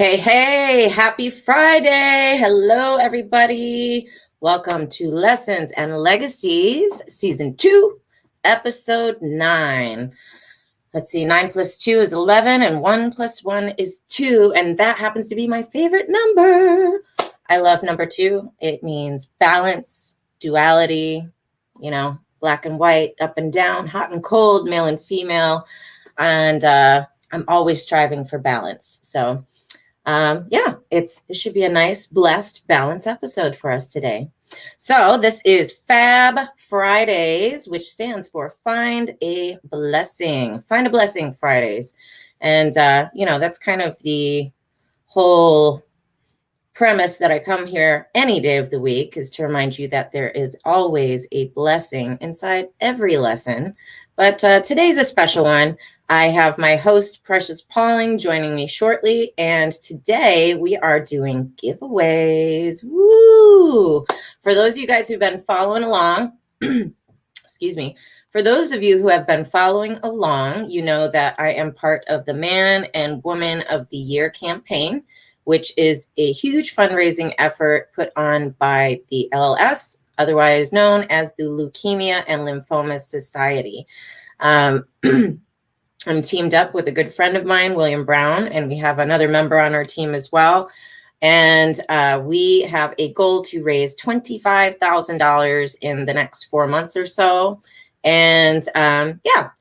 Hey, hey, happy Friday. Hello, everybody. Welcome to Lessons and Legacies, Season 2, Episode 9. Let's see, 9 plus 2 is 11, and 1 plus 1 is 2, and that happens to be my favorite number. I love number 2. It means balance, duality, black and white, up and down, hot and cold, male and female, and I'm always striving for balance. So it should be a nice, blessed, balanced episode for us today. So this is F.A.B Fridays, which stands for Find a Blessing. Find a Blessing Fridays. And, that's kind of the whole premise that I come here any day of the week, is to remind you that there is always a blessing inside every lesson. But today's a special one. I have my host, Precious Pauling, joining me shortly. And today we are doing giveaways. Woo! For those of you guys who've been following along, excuse me, for those of you who have been following along, you know that I am part of the Man and Woman of the Year campaign, which is a huge fundraising effort put on by the LLS, otherwise known as the Leukemia and Lymphoma Society. I'm teamed up with a good friend of mine, William Brown, and we have another member on our team as well. And we have a goal to raise $25,000 in the next 4 months or so. And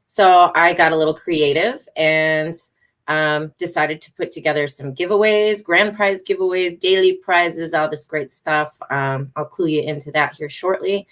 so I got a little creative and decided to put together some giveaways, grand prize giveaways, daily prizes, all this great stuff. I'll clue you into that here shortly.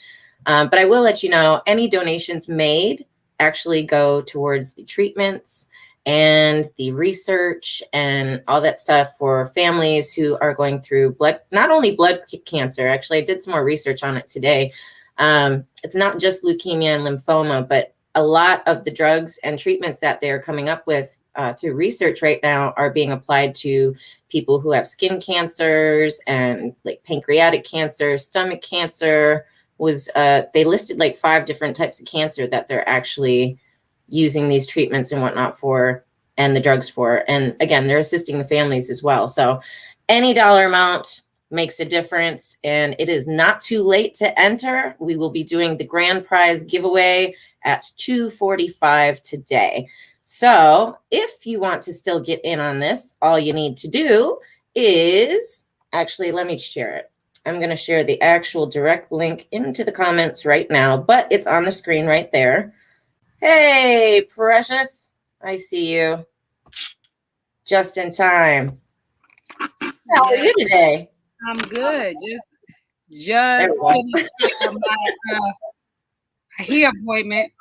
But I will let you know, any donations made actually go towards the treatments and the research and all that stuff for families who are going through not only blood cancer. Actually, I did some more research on it today. It's not just leukemia and lymphoma, but a lot of the drugs and treatments that they're coming up with through research right now are being applied to people who have skin cancers and like pancreatic cancer, stomach cancer. They listed like 5 different types of cancer that they're actually using these treatments and whatnot for, and the drugs for. And again, they're assisting the families as well. So any dollar amount makes a difference, and it is not too late to enter. We will be doing the grand prize giveaway at 2:45 today. So if you want to still get in on this, all you need to do is, actually, let me share it. I'm going to share the actual direct link into the comments right now, but it's on the screen right there. Hey, Precious, I see you. Just in time. How are you today? I'm good. Just finished my hair appointment.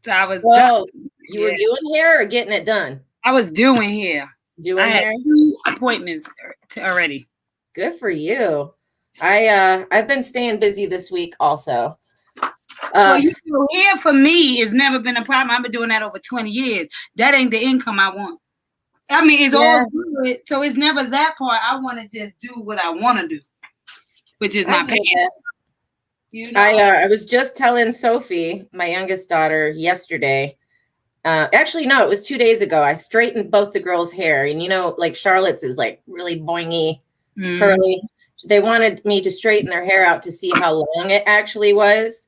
So I was done. You were doing hair or getting it done? I was doing hair. I had 2 appointments already. Good for you. I've been staying busy this week also. Well, hair for me has never been a problem. I've been doing that over 20 years. That ain't the income I want. I mean, it's all good, so it's never that part. I want to just do what I want to do, which is my passion. I was just telling Sophie, my youngest daughter, yesterday. Actually, no, it was 2 days ago. I straightened both the girls' hair, and like Charlotte's is like really boingy, curly. They wanted me to straighten their hair out to see how long it actually was.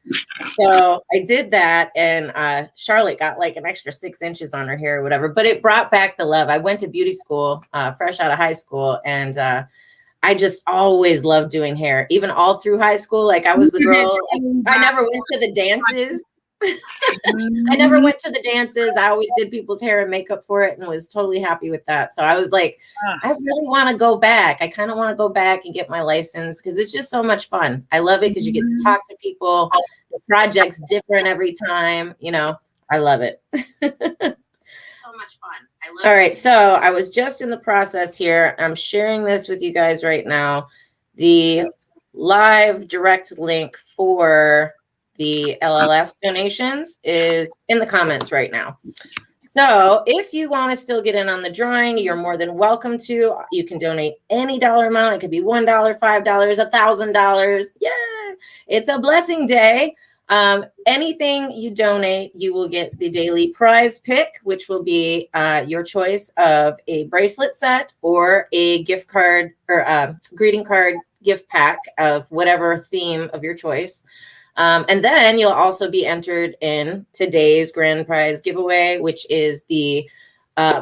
So I did that, and Charlotte got like an extra 6 inches on her hair or whatever, but it brought back the love. I went to beauty school fresh out of high school, and I just always loved doing hair, even all through high school. Like I was the girl. I never went to the dances. I never went to the dances. I always did people's hair and makeup for it and was totally happy with that. So I was like, I really want to go back. I kind of want to go back and get my license because it's just so much fun. I love it because you get to talk to people. The project's different every time. I love it. So much fun. All right. So I was just in the process here. I'm sharing this with you guys right now. The live direct link for the LLS donations is in the comments right now. So if you want to still get in on the drawing, you're more than welcome to. You can donate any dollar amount. It could be $1, $5, $1,000. Yeah, it's a blessing day. Anything you donate, you will get the daily prize pick, which will be your choice of a bracelet set or a gift card or greeting card gift pack of whatever theme of your choice. And then you'll also be entered in today's grand prize giveaway, which is the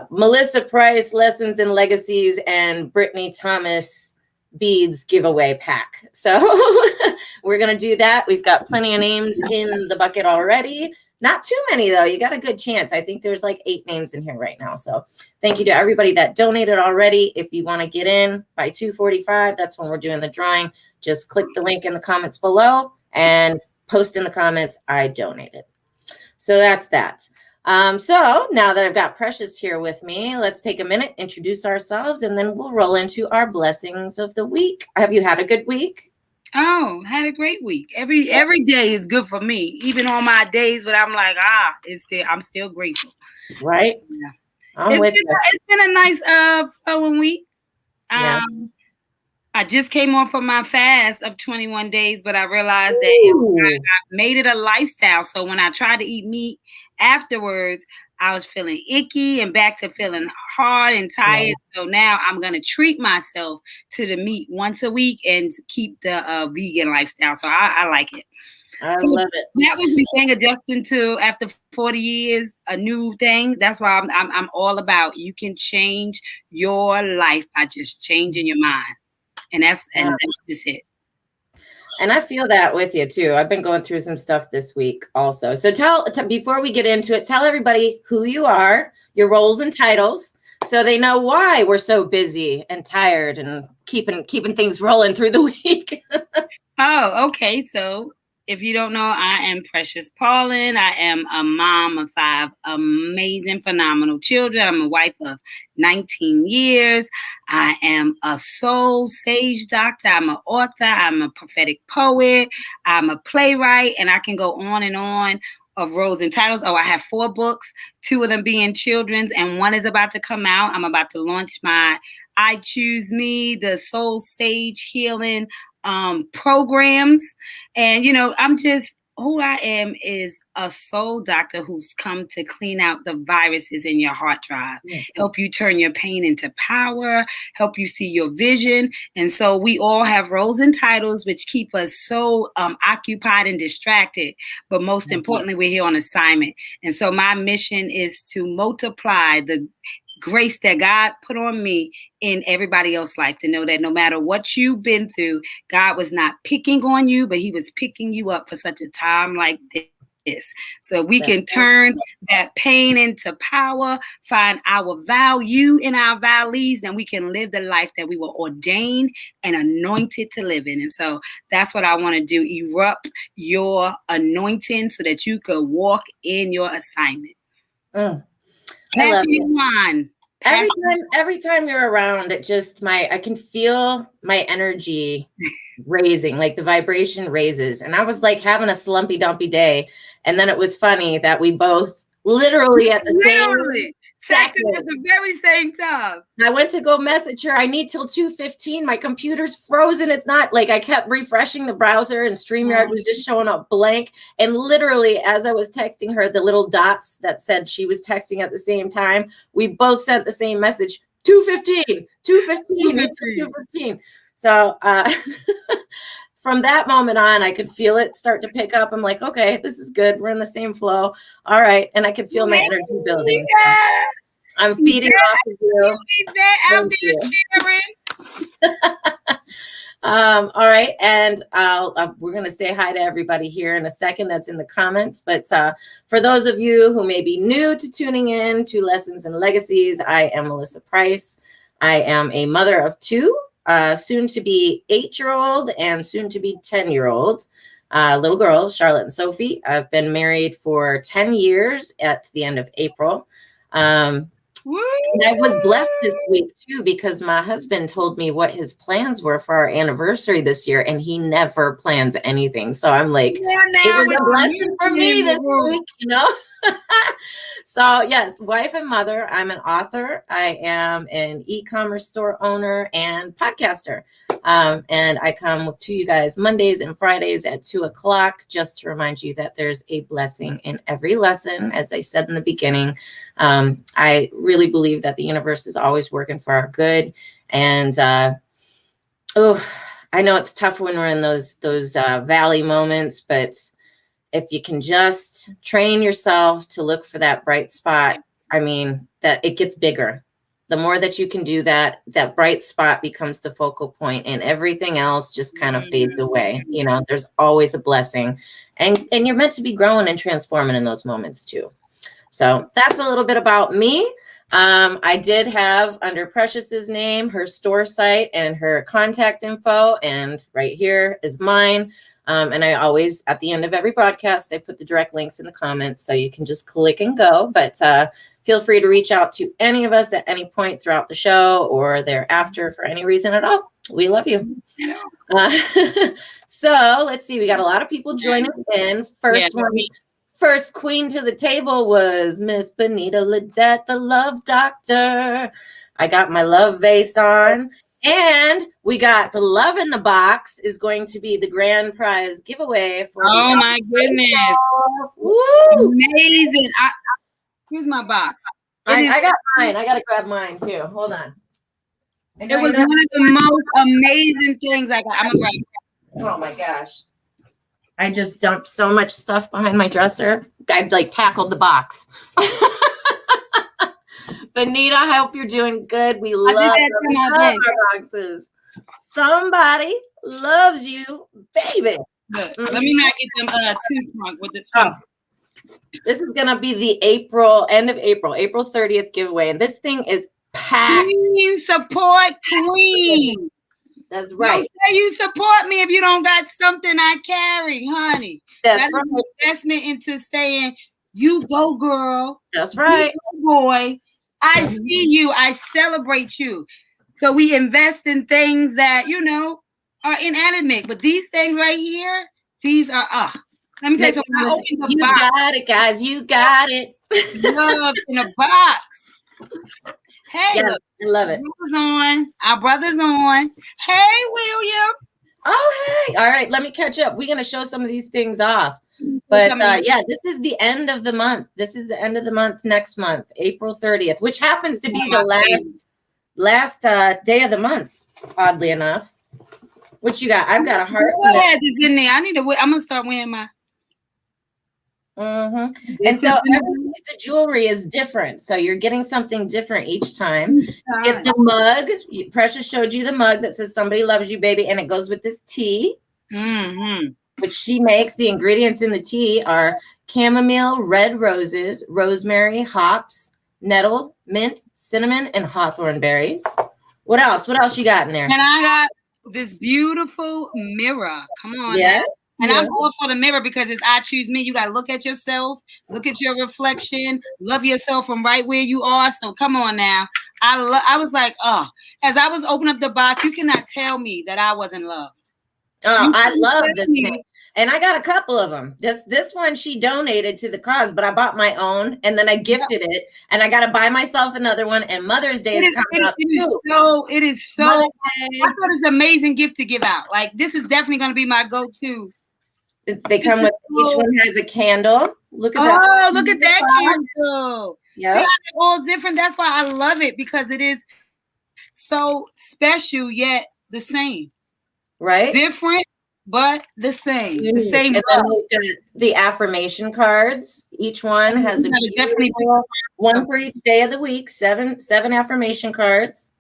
Melissa Price Lessons in Legacies and Brittany Thomas beads giveaway pack. So we're going to do that. We've got plenty of names in the bucket already. Not too many, though. You got a good chance. I think there's like 8 names in here right now. So thank you to everybody that donated already. If you want to get in by 2:45, that's when we're doing the drawing. Just click the link in the comments below and post in the comments, I donated. So that's that. So now that I've got Precious here with me, let's take a minute, introduce ourselves, and then we'll roll into our blessings of the week. Have you had a good week? Oh, had a great week. Every day is good for me, even on my days when I'm like, I'm still grateful. Right? Yeah. It's been a nice flowing week. Yeah. I just came off of my fast of 21 days, but I realized that I made it a lifestyle. So when I tried to eat meat afterwards, I was feeling icky and back to feeling hard and tired. Yeah. So now I'm going to treat myself to the meat once a week and keep the vegan lifestyle. So I like it. I love it. That was the thing, adjusting to after 40 years, a new thing. That's why I'm all about you can change your life by just changing your mind. And that's just it. And I feel that with you too. I've been going through some stuff this week also. So before we get into it, tell everybody who you are, your roles and titles, so they know why we're so busy and tired and keeping things rolling through the week. Oh, okay. So if you don't know, I am Precious Paulin. I am a mom of 5 amazing, phenomenal children. I'm a wife of 19 years. I am a soul sage doctor. I'm an author. I'm a prophetic poet. I'm a playwright. And I can go on and on of roles and titles. Oh, I have 4 books, 2 of them being children's, and 1 is about to come out. I'm about to launch my I Choose Me, the Soul Sage Healing programs. And, I'm just, who I am is a soul doctor who's come to clean out the viruses in your heart drive, help you turn your pain into power, help you see your vision. And so we all have roles and titles which keep us so occupied and distracted. But most importantly, we're here on assignment. And so my mission is to multiply the grace that God put on me in everybody else's life, to know that no matter what you've been through, God was not picking on you, but he was picking you up for such a time like this. So we can turn that pain into power, find our value in our valleys, and we can live the life that we were ordained and anointed to live in. And so that's what I want to do, erupt your anointing so that you could walk in your assignment. I love it. Every time you're around, I can feel my energy raising, like the vibration raises. And I was like having a slumpy dumpy day. And then it was funny that we both literally at the same second, at the very same time. I went to go message her. I need till 2:15. My computer's frozen. It's not like I kept refreshing the browser and StreamYard was just showing up blank. And literally, as I was texting her, the little dots that said she was texting at the same time, we both sent the same message, 2:15, 2:15, 2:15. So from that moment on, I could feel it start to pick up. I'm like, okay, this is good. We're in the same flow. All right. And I could feel my energy building. So I'm feeding off of you. I'll be sharing. All right. And we're going to say hi to everybody here in a second that's in the comments. But for those of you who may be new to tuning in to Lessons and Legacies, I am Melissa Price. I am a mother of 2. Soon to be 8-year-old and soon to be 10-year-old little girls, Charlotte and Sophie. I've been married for 10 years at the end of April. And I was blessed this week too, because my husband told me what his plans were for our anniversary this year, and he never plans anything. So I'm like, it was a blessing for me this week, So yes, wife and mother. I'm an author. I am an e-commerce store owner and podcaster. And I come to you guys Mondays and Fridays at 2:00, just to remind you that there's a blessing in every lesson. As I said in the beginning, I really believe that the universe is always working for our good. And I know it's tough when we're in those valley moments, but if you can just train yourself to look for that bright spot, I mean, that it gets bigger. The more that you can do that, that bright spot becomes the focal point, and everything else just kind of fades away. You know, there's always a blessing, and you're meant to be growing and transforming in those moments too. So that's a little bit about me. I did have under Precious's name, her store site and her contact info, and right here is mine. And I always, at the end of every broadcast, I put the direct links in the comments so you can just click and go. But feel free to reach out to any of us at any point throughout the show or thereafter for any reason at all. We love you. So let's see. We got a lot of people joining in. First queen to the table was Miss Benita Ledette, the Love Doctor. I got my love vase on. And we got the Love in the Box is going to be the grand prize giveaway for. Oh my goodness! Woo! Amazing! Here's my box. I got mine. I got to grab mine too. Hold on. It was one of the most amazing things I got. I'm gonna grab it. Oh my gosh! I just dumped so much stuff behind my dresser. I like tackled the box. Benita, I hope you're doing good. We love our boxes. Somebody loves you, baby. Good. Let me not get them too drunk with the This is gonna be the end of April 30th giveaway, and this thing is packed. Queen support queen. That's right. Don't say you support me if you don't got something I carry, honey. That's right. An investment into saying you go, girl. That's right, you go, boy. I see you. I celebrate you. So we invest in things that, you know, are inanimate. But these things right here, these are, let me tell you something. You got it, guys. You got it. Love in a box. Hey, yeah, I love it. Our brother's on. Hey, William. Oh, hey. All right, let me catch up. We're going to show some of these things off. But yeah, this is the end of the month. This is the end of the month next month, April 30th, which happens to be the last day of the month, oddly enough. What you got? I've got a heart. Yeah, it's in there. I'm going to start wearing my. And so every piece of jewelry is different. So you're getting something different each time. You get the mug. Precious showed you the mug that says somebody loves you, baby. And it goes with this tea, which she makes. The ingredients in the tea are chamomile, red roses, rosemary, hops, nettle, mint, cinnamon, and hawthorn berries. What else? What else you got in there? And I got this beautiful mirror. Come on. Yeah. And I'm all for the mirror because it's I choose me. You got to look at yourself, look at your reflection, love yourself from right where you are. So come on now. I was like, as I was opening up the box, you cannot tell me that I wasn't loved. Oh, I love this thing. And I got a couple of them. This one she donated to the cause, but I bought my own and then I gifted it. And I got to buy myself another one. And Mother's Day is coming up. It is so. I thought it's an amazing gift to give out. Like, this is definitely going to be my go-to. They come with, each one has a candle. Look at that. Oh, look at that candle. Yeah. They're all different. That's why I love it, because it is so special yet the same. Right? Different, but the same. The same. And then the affirmation cards. Each one has definitely one for each day of the week. Seven affirmation cards.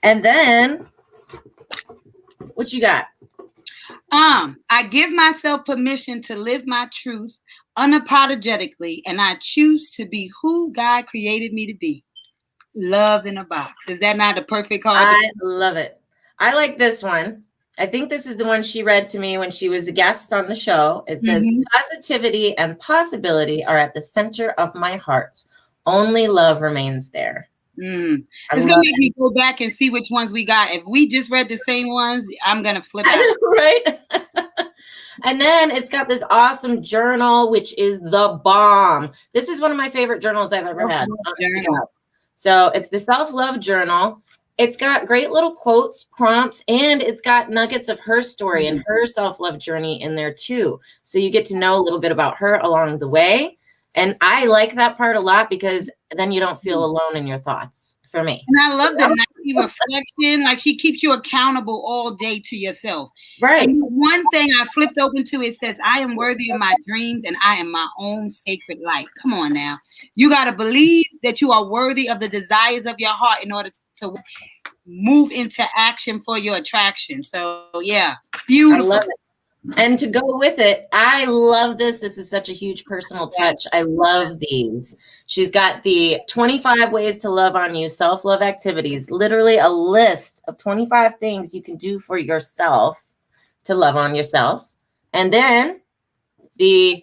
And then what you got? I give myself permission to live my truth unapologetically, and I choose to be who God created me to be. Love in a box. Is that not the perfect card? I love it. I like this one. I think this is the one she read to me when she was a guest on the show. It says, positivity and possibility are at the center of my heart. Only love remains there. It's going to make me go back and see which ones we got. If we just read the same ones, I'm going to flip out. Right? And then it's got this awesome journal, which is the bomb. This is one of my favorite journals I've ever had. So it's the self-love journal. It's got great little quotes, prompts, and it's got nuggets of her story and her self-love journey in there too. So you get to know a little bit about her along the way. And I like that part a lot because then you don't feel alone in your thoughts for me. And I love the nightly reflection. Like she keeps you accountable all day to yourself. Right. And one thing I flipped open to, it says, I am worthy of my dreams and I am my own sacred light. Come on now. You got to believe that you are worthy of the desires of your heart in order to move into action for your attraction. So yeah, beautiful. I love it. And to go with it, I love this. This is such a huge personal touch. I love these. She's got the 25 ways to love on you, self-love activities, literally a list of 25 things you can do for yourself to love on yourself. And then the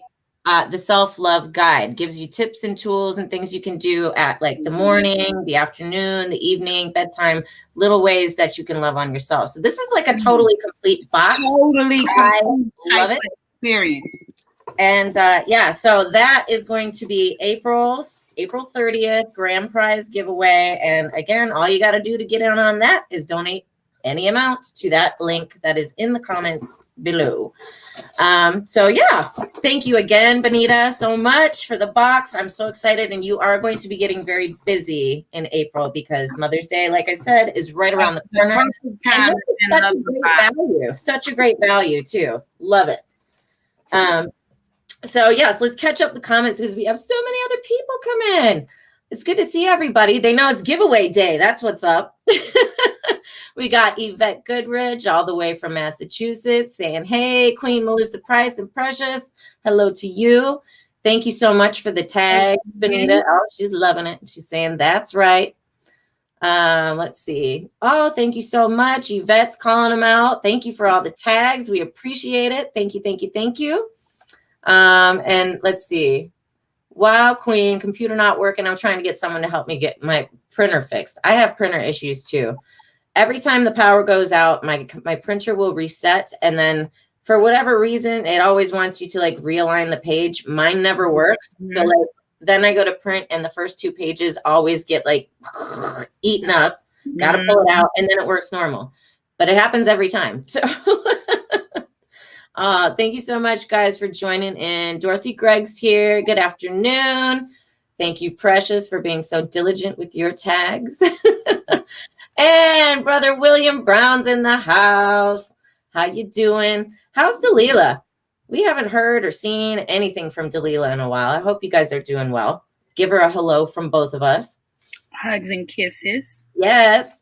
self-love guide gives you tips and tools and things you can do at like the morning, the afternoon, the evening, bedtime, little ways that you can love on yourself. So this is like a totally complete box. Totally I love it. Experience. And yeah, so that is going to be April 30th grand prize giveaway. And again, all you got to do to get in on that is donate any amount to that link that is in the comments below. So yeah, thank you again, Benita, so much for the box. I'm so excited, and you are going to be getting very busy in April because Mother's Day, like I said, is right around the corner. And such a great value too. Love it. So yes, let's catch up the comments because we have so many other people come in. It's good to see everybody. They know it's giveaway day. That's what's up. We got Yvette Goodridge all the way from Massachusetts saying, hey, Queen Melissa Price and Precious. Hello to you. Thank you so much for the tag, Benita. Oh, she's loving it. She's saying that's right. Let's see. Oh, thank you so much. Yvette's calling them out. Thank you for all the tags. We appreciate it. Thank you, thank you, thank you. And let's see. Wow, Queen, computer not working. I'm trying to get someone to help me get my printer fixed. I have printer issues too. Every time the power goes out, my printer will reset. And then for whatever reason, it always wants you to like realign the page. Mine never works. Mm-hmm. So like, then I go to print and the first 2 pages always get like eaten up. Got to pull it out. And then it works normal. But it happens every time. So thank you so much, guys, for joining in. Dorothy Gregg's here. Good afternoon. Thank you, Precious, for being so diligent with your tags. And Brother William Brown's in the house. How you doing? How's Delilah? We haven't heard or seen anything from Delilah in a while. I hope you guys are doing well. Give her a hello from both of us. Hugs and kisses. Yes.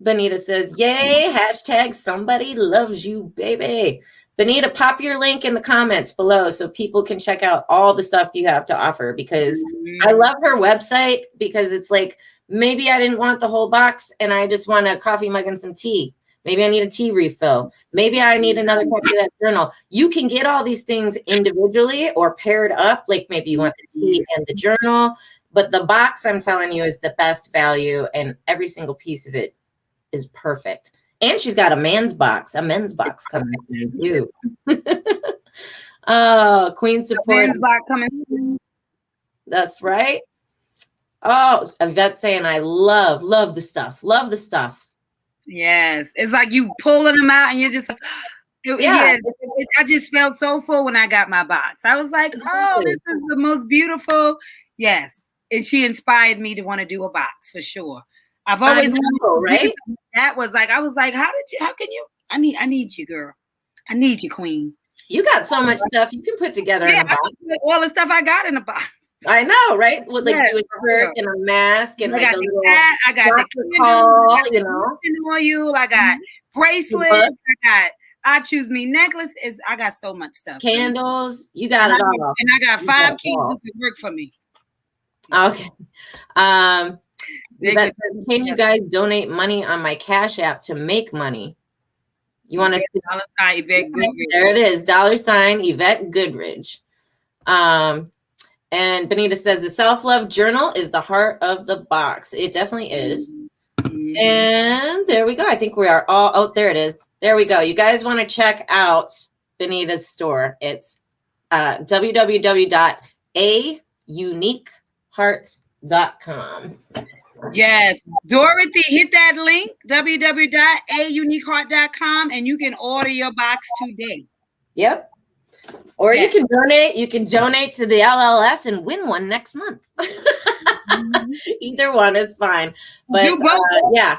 Benita says, yay, hashtag somebody loves you, baby. Benita, pop your link in the comments below so people can check out all the stuff you have to offer, because I love her website, because it's like, maybe I didn't want the whole box and I just want a coffee mug and some tea. Maybe I need a tea refill. Maybe I need another copy of that journal. You can get all these things individually or paired up. Like maybe you want the tea and the journal, but the box, I'm telling you, is the best value, and every single piece of it is perfect. And she's got a men's box coming soon too. Oh, Queen support. Men's box coming. That's right. Oh, Yvette saying, I love the stuff. Love the stuff. Yes. It's like you pulling them out and you're just like, yeah. I just felt so full when I got my box. I was like, oh, this is the most beautiful. Yes. And she inspired me to want to do a box for sure. I've always wanted, right? That was like, I was like, how can you? I need you, girl. I need you, Queen. You got so much stuff you can put together in a box. All the stuff I got in a box. I know, right? With like Jewish shirt and a mask and like a little hat. I got the call, you know. Oil. I got bracelets. I got I Choose Me necklace. I got so much stuff. Candles. You got it all. And I got 5 kids who can work for me. Okay. Can you guys donate money on my Cash App to make money? You want to see Yvette Goodridge. There it is. $ Yvette Goodridge. And Benita says the self-love journal is the heart of the box. It definitely is. Mm-hmm. And there we go. I think we are all, oh, there it is. There we go. You guys want to check out Benita's store. It's www.auniqueheart.com. Yes. Dorothy, hit that link, www.auniqueheart.com, and you can order your box today. Yep. Or you can donate. You can donate to the LLS and win one next month. Either one is fine. But do both. Yeah,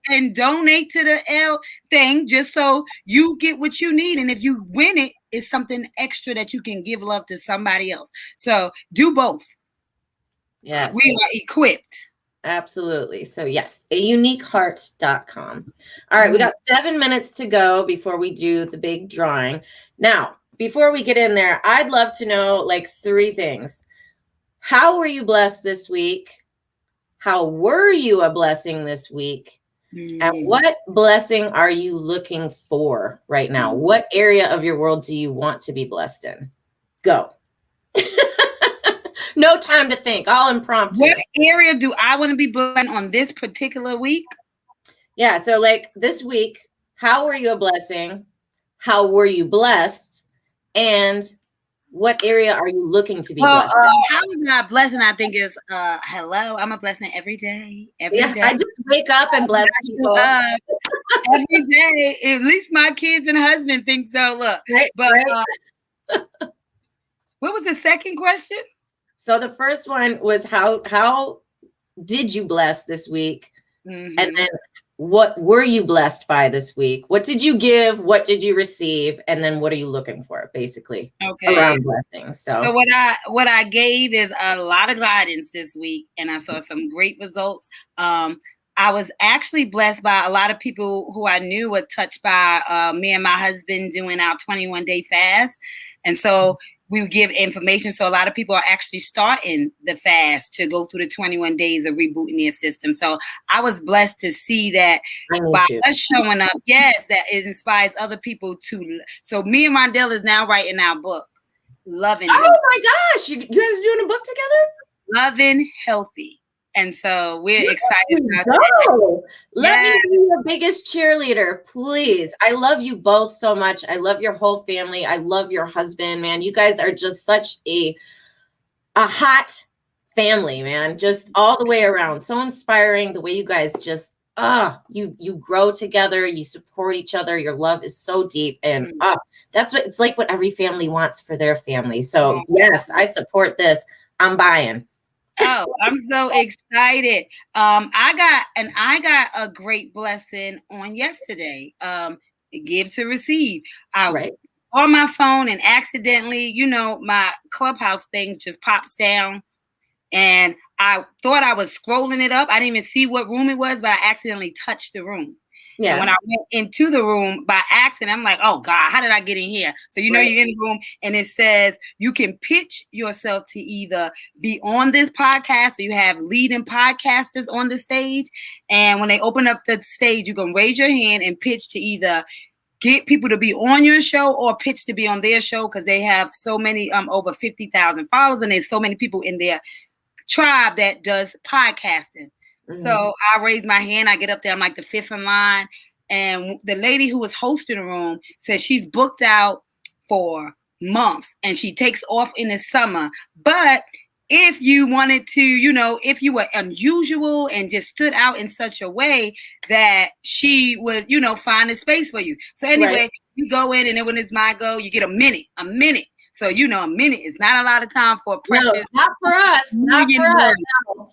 and donate to the L thing just so you get what you need. And if you win it, it's something extra that you can give love to somebody else. So do both. Yes. We are equipped. Absolutely. So yes, auniqueheart.com. All right, we got 7 minutes to go before we do the big drawing. Now, before we get in there, I'd love to know like 3 things. How were you blessed this week? How were you a blessing this week? And what blessing are you looking for right now? What area of your world do you want to be blessed in? Go. No time to think. All impromptu. What area do I want to be blessed on this particular week? Yeah. So like this week, how were you a blessing? How were you blessed? And what area are you looking to be blessed in? How is my blessing? I think is hello. I'm a blessing every day. Every day. I just wake up and bless people. Every day. At least my kids and husband think so. Look. Right, but what was the second question? So the first one was how did you bless this week? And then what were you blessed by this week? What did you give? What did you receive? And then what are you looking for, basically, around blessings? So what I gave is a lot of guidance this week, and I saw some great results. I was actually blessed by a lot of people who I knew were touched by me and my husband doing our 21-day fast. And so we would give information. So a lot of people are actually starting the fast to go through the 21 days of rebooting their system. So I was blessed to see that by us showing up, that it inspires other people to. So me and Rondell is now writing our book, Loving Healthy. Oh my gosh, you guys are doing a book together? Loving Healthy. And so we're excited about that. Let me be your biggest cheerleader, please. I love you both so much. I love your whole family. I love your husband, man. You guys are just such a hot family, man. Just all the way around. So inspiring the way you guys just, you grow together. You support each other. Your love is so deep. And that's what it's like what every family wants for their family. So yes, I support this. I'm buying. Oh, I'm so excited. I got a great blessing on yesterday. Give to receive. On my phone and accidentally, my Clubhouse thing just pops down. And I thought I was scrolling it up. I didn't even see what room it was, but I accidentally touched the room. Yeah. And when I went into the room by accident, I'm like, oh God, how did I get in here? So, you're in the room and it says you can pitch yourself to either be on this podcast or you have leading podcasters on the stage. And when they open up the stage, you can raise your hand and pitch to either get people to be on your show or pitch to be on their show because they have so many, over 50,000 followers and there's so many people in their tribe that does podcasting. So I raise my hand. I get up there. I'm like the 5th in line. And the lady who was hosting the room says she's booked out for months and she takes off in the summer. But if you wanted to, if you were unusual and just stood out in such a way that she would, find a space for you. So anyway, you go in and then when it's my go, you get a minute. So, a minute is not a lot of time for a precious. No, not for us. Not for us. No.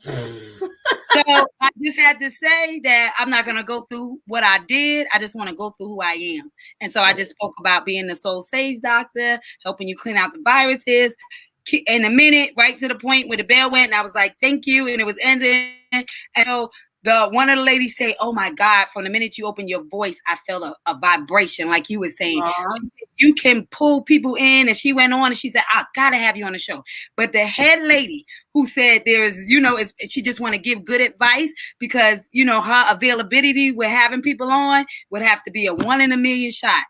So I just had to say that I'm not going to go through what I did. I just want to go through who I am. And so I just spoke about being the soul sage doctor, helping you clean out the viruses. In a minute, right to the point where the bell went, and I was like, thank you. And it was ending. And so one of the ladies say, oh my God, from the minute you open your voice, I felt a vibration, like you were saying. You can pull people in. And she went on and she said, I gotta have you on the show. But the head lady who said there's, she just want to give good advice because, her availability with having people on would have to be a 1 in a million shot.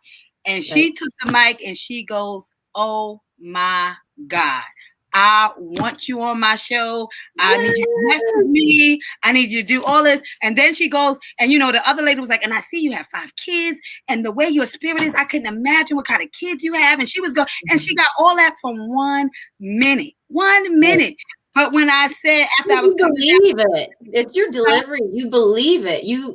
And she took the mic and she goes, oh my God. I want you on my show. I need you to message me. I need you to do all this. And then she goes, and the other lady was like, and I see you have 5 kids. And the way your spirit is, I couldn't imagine what kind of kids you have. And she was going, and she got all that from 1 minute. 1 minute. But when I said after I was You coming believe it. It's your delivery. You believe it. You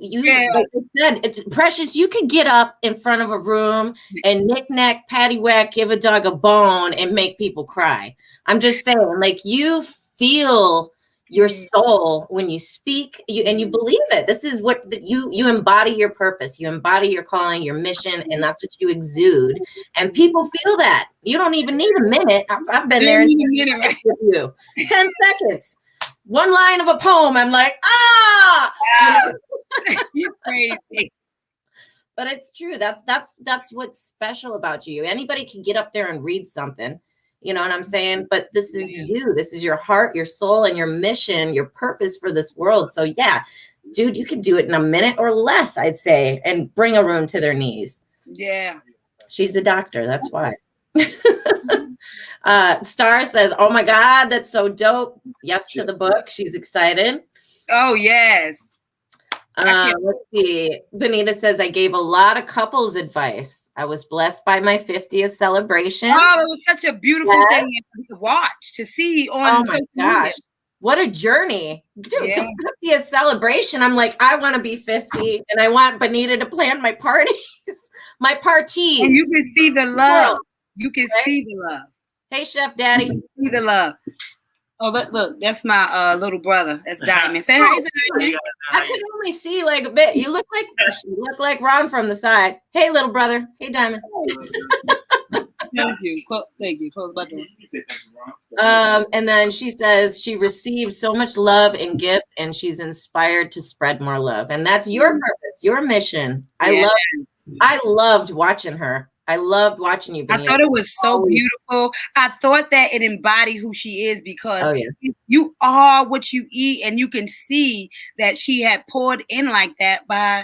like I said, Precious, you could get up in front of a room and knick-knack, paddywhack, give a dog a bone and make people cry. I'm just saying, like, you feel your soul when you speak, and you believe it. This is what you embody your purpose. You embody your calling, your mission, and that's what you exude. And people feel that. You don't even need a minute. I've been there. With you. 10 seconds. One line of a poem. I'm like, You're crazy. But it's true. That's what's special about you. Anybody can get up there and read something. You know what I'm saying? But this is you. This is your heart, your soul, and your mission, your purpose for this world. So yeah, dude, you could do it in a minute or less, I'd say, and bring a room to their knees. Yeah. She's a doctor. That's why. Star says, oh my God, that's so dope. Yes to the book. She's excited. Oh, yes. Let's see. Benita says, I gave a lot of couples advice. I was blessed by my 50th celebration. Oh, it was such a beautiful thing to watch, to see on social media. What a journey. Dude, the 50th celebration. I'm like, I want to be 50 and I want Benita to plan my parties, my parties. And you can see the love. You can see the love. Hey, Chef Daddy. You can see the love. Oh, look, that's my little brother. That's Diamond. Say hi to Diamond. I can only see like a bit. You look like Ron from the side. Hey, little brother. Hey, Diamond. Thank you. Thank you. Close my door. And then she says she received so much love and gifts, and she's inspired to spread more love. And that's your purpose, your mission. I loved watching her. I loved watching you, Benita. I thought it was so beautiful. I thought that it embodied who she is because you are what you eat, and you can see that she had poured in like that by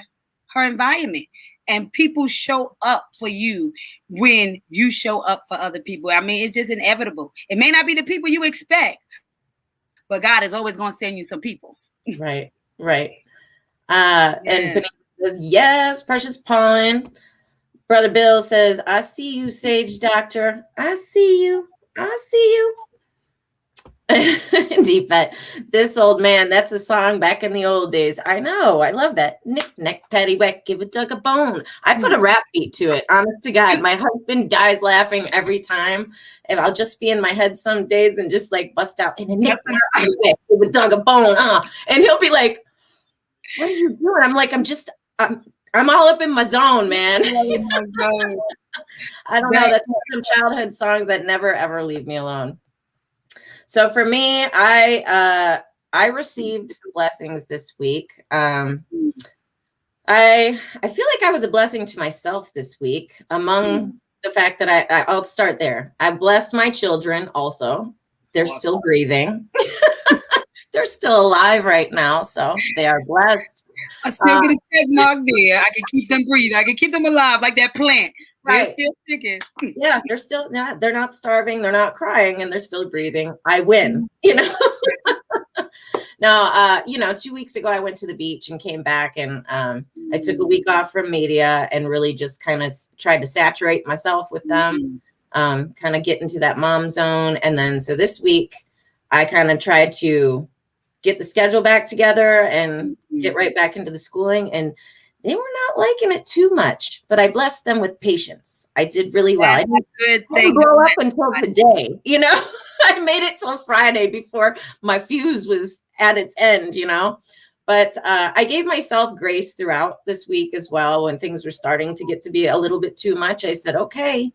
her environment. And people show up for you when you show up for other people. I mean, it's just inevitable. It may not be the people you expect, but God is always going to send you some peoples. Right. And Benita says, yes, precious pollen. Brother Bill says, I see you, Sage Doctor. I see you. Deep vet. This old man, that's a song back in the old days. I know. I love that. Nick, neck, teddy, whack, give a dog a bone. I put a rap beat to it. Honest to God. My husband dies laughing every time. If I'll just be in my head some days and just like bust out in a nick, neck, teddy, whack, give a dog a bone. And he'll be like, what are you doing? I'm like, I'm all up in my zone, man. Oh my God. I don't know. That's some childhood songs that never, ever leave me alone. So for me, I received some blessings this week. I feel like I was a blessing to myself this week, among the fact that I'll start there. I blessed my children also. They're still breathing. They're still alive right now, so they are blessed. I still get a check mark there. I can keep them breathing. I can keep them alive like that plant. They're still sticking. Yeah, they're not starving, they're not crying, and they're still breathing. I win, you know. Now, 2 weeks ago, I went to the beach and came back, and I took a week off from media and really just kind of tried to saturate myself with them, kind of get into that mom zone. And then, so this week, I kind of tried to get the schedule back together and get right back into the schooling. And they were not liking it too much, but I blessed them with patience. I did really well. That's a good thing. Grow up until today, you know. I made it till Friday before my fuse was at its end, you know. But I gave myself grace throughout this week as well. When things were starting to get to be a little bit too much, I said, okay,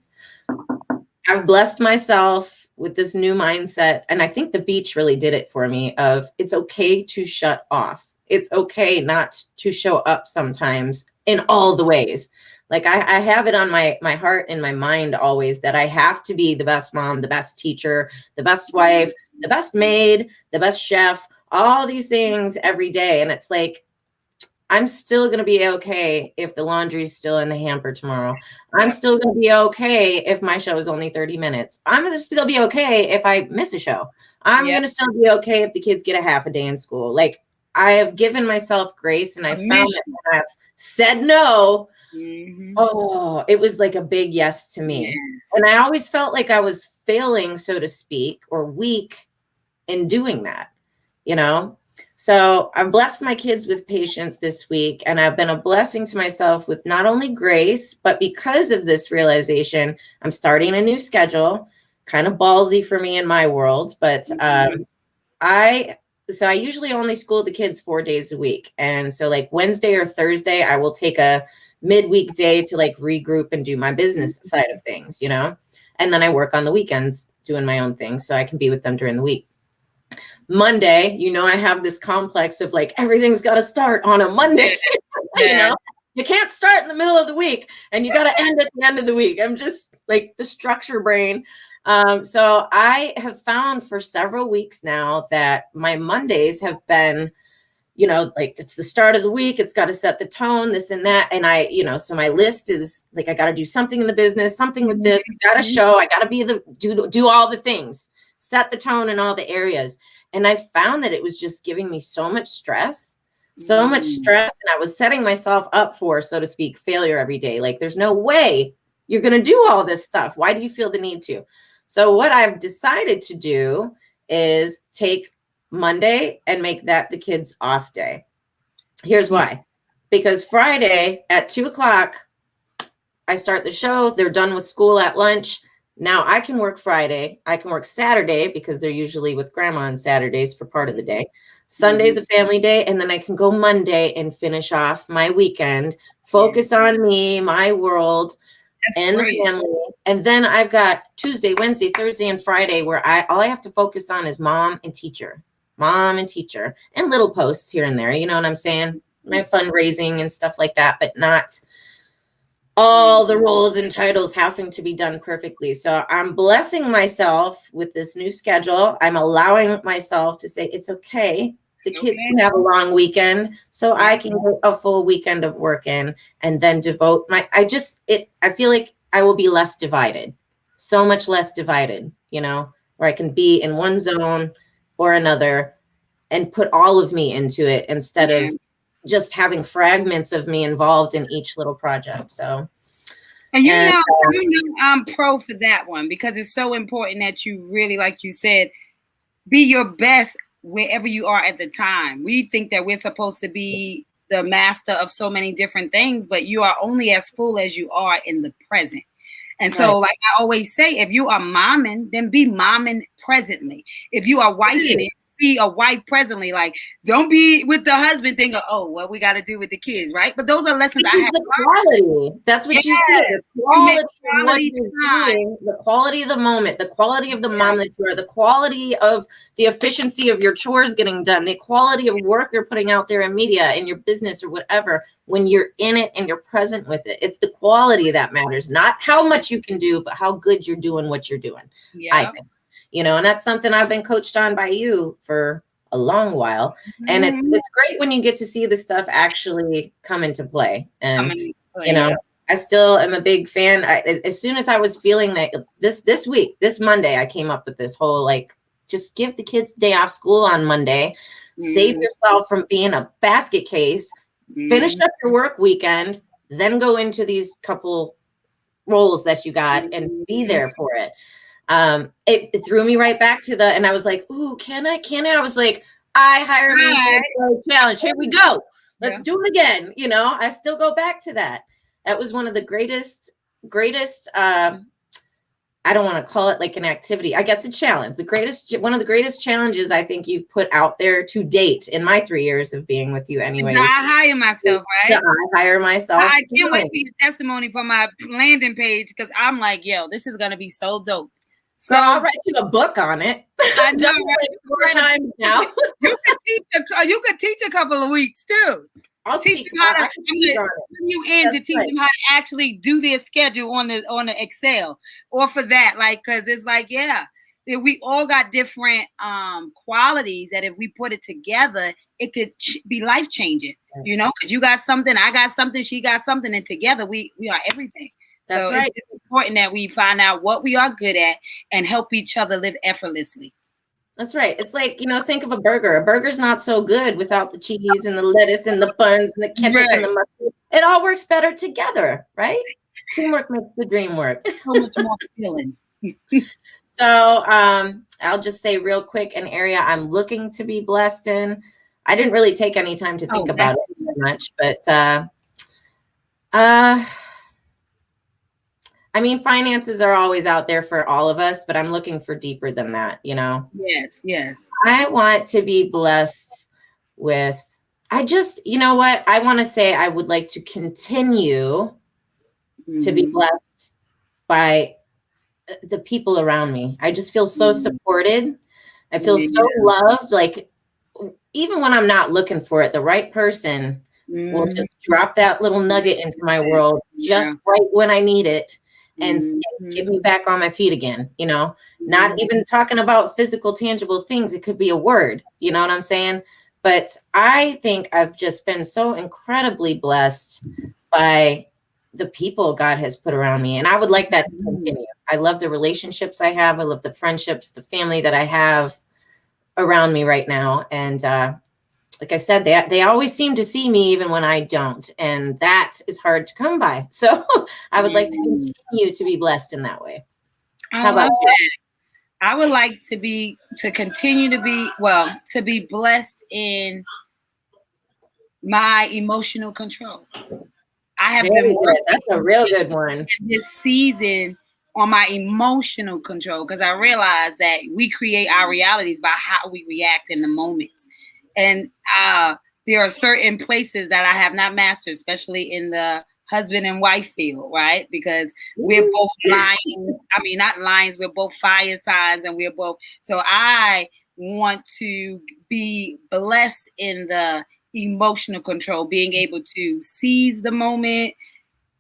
I've blessed myself with this new mindset. And I think the beach really did it for me of it's okay to shut off. It's okay not to show up sometimes in all the ways. Like I have it on my heart and my mind always that I have to be the best mom, the best teacher, the best wife, the best maid, the best chef, all these things every day. And it's like, I'm still going to be okay if the laundry's still in the hamper tomorrow. I'm still going to be okay if my show is only 30 minutes. I'm going to still be okay if I miss a show. I'm going to still be okay if the kids get a half a day in school. Like I have given myself grace, and I found that when I've said no, oh, it was like a big yes to me. And I always felt like I was failing, so to speak, or weak in doing that, you know? So I've blessed my kids with patience this week, and I've been a blessing to myself with not only grace, but because of this realization, I'm starting a new schedule, kind of ballsy for me in my world, but I usually only school the kids 4 days a week. And so like Wednesday or Thursday, I will take a midweek day to like regroup and do my business side of things, you know? And then I work on the weekends doing my own thing so I can be with them during the week. Monday, you know, I have this complex of like everything's got to start on a Monday. You know, you can't start in the middle of the week and you got to end at the end of the week. I'm just like the structure brain. So I have found for several weeks now that my Mondays have been, you know, like it's the start of the week. It's got to set the tone, this and that. And I, you know, so my list is like, I got to do something in the business, something with this, I got to show, I got to be do all the things, set the tone in all the areas. And I found that it was just giving me so much stress. And I was setting myself up for, so to speak, failure every day. Like there's no way you're going to do all this stuff. Why do you feel the need to? So what I've decided to do is take Monday and make that the kids' off day. Here's why. Because Friday at 2:00, I start the show. They're done with school at lunch. Now I can work Friday. I can work Saturday because they're usually with grandma on Saturdays for part of the day. Sunday's a family day. And then I can go Monday and finish off my weekend, focus on me, my world, and the family. And then I've got Tuesday, Wednesday, Thursday, and Friday where all I have to focus on is mom and teacher, and little posts here and there. You know what I'm saying? My fundraising and stuff like that, but not all the roles and titles having to be done perfectly. So I'm blessing myself with this new schedule. I'm allowing myself to say, it's okay. The kids can have a long weekend, so I can get a full weekend of work in and then devote I feel like I will be less divided, so much less divided, you know, where I can be in one zone or another and put all of me into it instead of just having fragments of me involved in each little project. So, and you know, I'm pro for that one because it's so important that you really, like you said, be your best wherever you are at the time. We think that we're supposed to be the master of so many different things, but you are only as full as you are in the present. And so, like I always say, if you are momming, then be momming presently. If you are wifing it, be a wife presently. Like, don't be with the husband thinking, oh, what we got to do with the kids, right? But those are lessons I have. The quality. That's what you said. The quality of what you're doing, the quality of the moment, the quality of the mom that you are, the quality of the efficiency of your chores getting done, the quality of work you're putting out there in media, in your business or whatever, when you're in it and you're present with it. It's the quality that matters, not how much you can do, but how good you're doing what you're doing, I think. You know, and that's something I've been coached on by you for a long while. And it's great when you get to see the stuff actually come into play. And, you know, I still am a big fan. As soon as I was feeling that this week, this Monday, I came up with this whole, like, just give the kids a day off school on Monday, save yourself from being a basket case, finish up your work weekend, then go into these couple roles that you got and be there for it. It threw me right back to and I was like, ooh, can I? I was like, I hire me for a challenge. Here we go. Let's do it again. You know, I still go back to that. That was one of the greatest, I don't want to call it like an activity. I guess a challenge. One of the greatest challenges I think you've put out there to date in my 3 years of being with you anyway. I hire myself, right? Yeah, I hire myself. I can't wait for your testimony for my landing page because I'm like, yo, this is going to be so dope. So I'll write you a book on it. I know, right? 4 times now. You could teach a couple of weeks too. I'll teach them how to teach them how to actually do their schedule on the Excel, or for that, like, because it's like, we all got different qualities that if we put it together, it could be life changing. You know, because you got something, I got something, she got something, and together we are everything. That's right. It's important that we find out what we are good at and help each other live effortlessly. That's right. It's like, you know, think of a burger. A burger's not so good without the cheese and the lettuce and the buns and the ketchup and the mustard. It all works better together, right? Teamwork makes the dream work. So much more feeling. So I'll just say real quick, an area I'm looking to be blessed in. I didn't really take any time to think about it so much, but I mean, finances are always out there for all of us, but I'm looking for deeper than that, you know? Yes, yes. I want to be blessed with, you know what? I want to say I would like to continue to be blessed by the people around me. I just feel so supported. I feel so loved. Like, even when I'm not looking for it, the right person will just drop that little nugget into my world just right when I need it and get me back on my feet again, you know? Not even talking about physical, tangible things. It could be a word, you know what I'm saying? But I think I've just been so incredibly blessed by the people God has put around me. And I would like that to continue. I love the relationships I have. I love the friendships, the family that I have around me right now. And like I said, they always seem to see me even when I don't. And that is hard to come by. So I would like to continue to be blessed in that way. How about that? I would like to continue to be blessed in my emotional control. I have been working. That's a real good one. This season on my emotional control, because I realize that we create our realities by how we react in the moments. And there are certain places that I have not mastered, especially in the husband and wife field, right? Because we're both lions. I mean, not lions, we're both fire signs, and we're both. So I want to be blessed in the emotional control, being able to seize the moment,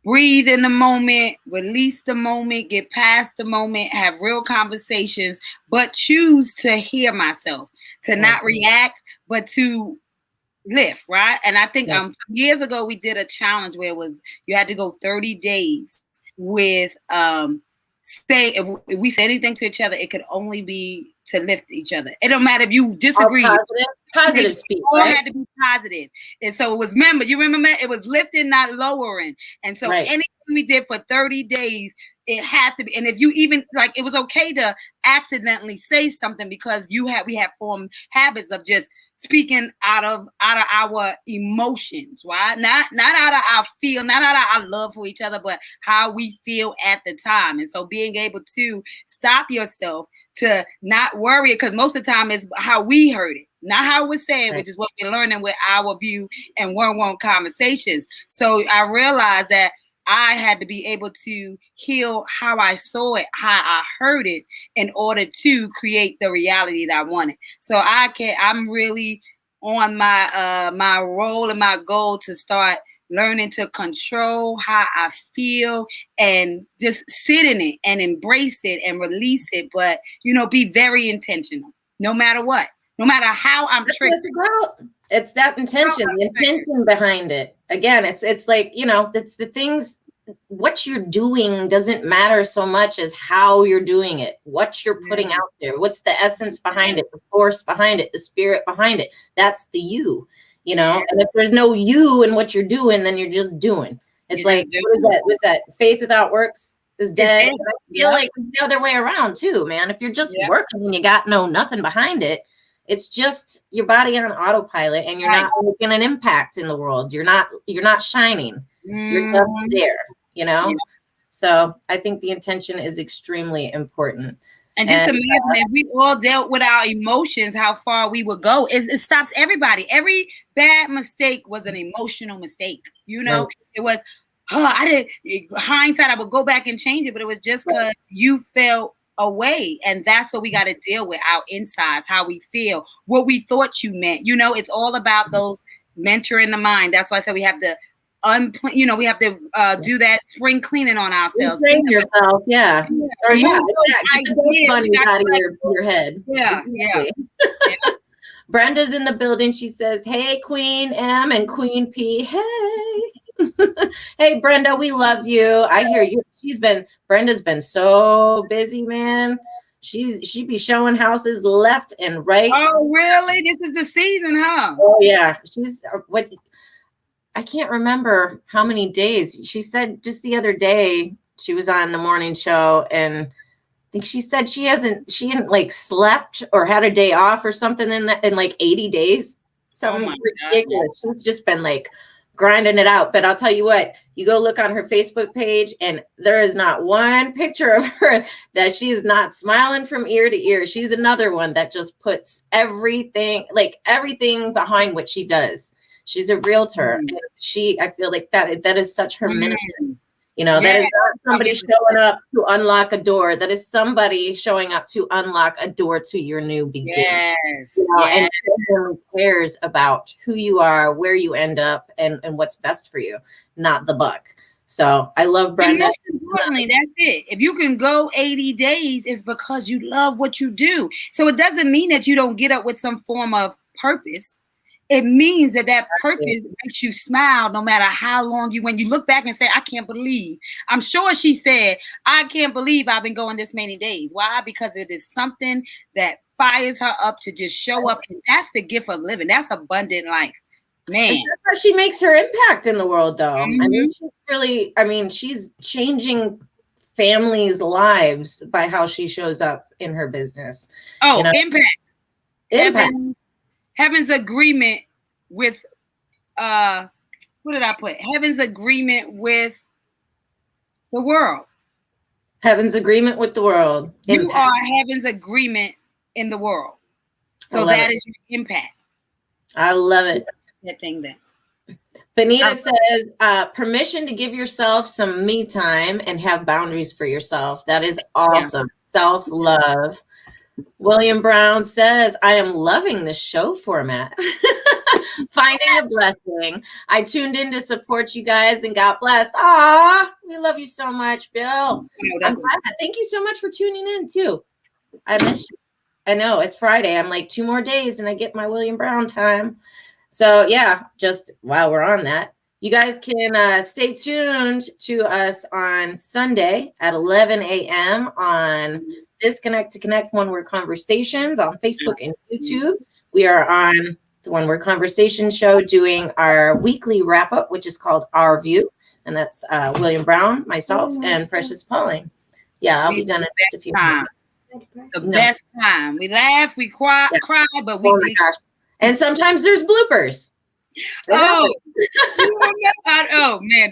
breathe in the moment, release the moment, get past the moment, have real conversations, but choose to hear myself, to not react, but to lift, right? And I think years ago we did a challenge where it was you had to go 30 days with say if we say anything to each other, it could only be to lift each other. It don't matter if you disagree. Positive speak, all right? had to be positive. And so it was, you remember, it was lifting, not lowering. And so anything we did for 30 days, it had to be. And if you even, like, it was okay to accidentally say something because we have formed habits of just speaking out of our emotions, right? Not out of our feel, not out of our love for each other, but how we feel at the time. And so being able to stop yourself, to not worry, because most of the time it's how we heard it, not how it was said, which is what we're learning with our view and one-on-one conversations. So I realized that I had to be able to heal how I saw it, how I heard it, in order to create the reality that I wanted. So I'm really on my my role and my goal to start learning to control how I feel and just sit in it and embrace it and release it. But, be very intentional, no matter what, no matter how I'm triggered. It's that intention, the intention behind it. Again, it's like, it's the things, what you're doing doesn't matter so much as how you're doing it, what you're putting out there, what's the essence behind it, the force behind it, the spirit behind it. That's the you. And if there's no you in what you're doing, then you're just doing. It's like, what is that? What's that? Faith without works is dead. I feel like it's the other way around too, man. If you're just working and you got nothing behind it, it's just your body on autopilot and you're not making an impact in the world. You're not shining. You're just there, So I think the intention is extremely important. And just imagine if we all dealt with our emotions, how far we would go. It stops everybody. Every bad mistake was an emotional mistake. It was, hindsight, I would go back and change it, but it was just because you felt away. And that's what we got to deal with, our insides, how we feel, what we thought you meant. It's all about those mentoring the mind. That's why I said we have to we have to do that spring cleaning on ourselves. Train yourself, or get the bunnies out of your head. Exactly. Brenda's in the building. She says, "Hey, Queen M and Queen P. Hey, hey, Brenda, we love you. I hear you. Brenda's been so busy, man. She be showing houses left and right. Oh, really? This is the season, huh? Oh yeah. I can't remember how many days. She said just the other day she was on the morning show, and I think she said she hadn't like slept or had a day off or something in like 80 days. Something ridiculous. She's just been like grinding it out. But I'll tell you what, you go look on her Facebook page and there is not one picture of her that she's not smiling from ear to ear. She's another one that just puts everything behind what she does. She's a realtor. And I feel like that is such her ministry. You know, that is not somebody showing up to unlock a door. That is somebody showing up to unlock a door to your new beginning. Yes. You know, and everyone cares about who you are, where you end up, and what's best for you, not the buck. So I love Brenda. Most importantly, that's it. If you can go 80 days, it's because you love what you do. So it doesn't mean that you don't get up with some form of purpose. It means that purpose makes you smile no matter how long when you look back and say, I can't believe. I'm sure she said, I can't believe I've been going this many days. Why? Because it is something that fires her up to just show up. And that's the gift of living. That's abundant life. Man. That's how she makes her impact in the world, though. I mean, she's changing families' lives by how she shows up in her business. Oh, you know? Impact. Heaven's agreement with what did I put? Heaven's agreement with the world. Heaven's agreement with the world. You are heaven's agreement in the world. So that is your impact. I love it. That thing there. Benita says, permission to give yourself some me time and have boundaries for yourself. That is awesome. Yeah. Self-love. William Brown says, I am loving the show format. Finding a blessing. I tuned in to support you guys and got blessed. Aw, we love you so much, Bill. Thank you so much for tuning in, too. I missed you. I know, it's Friday. I'm like 2 more days and I get my William Brown time. So, yeah, just while we're on that, you guys can stay tuned to us on Sunday at 11 a.m. on Disconnect to Connect One Word Conversations on Facebook and YouTube. We are on the One Word Conversation show doing our weekly wrap up, which is called Our View. And that's William Brown, myself, and Precious Pauling. Yeah, I'll be done in just a few minutes. The best time. We laugh, we cry, but we and sometimes there's bloopers. Oh man,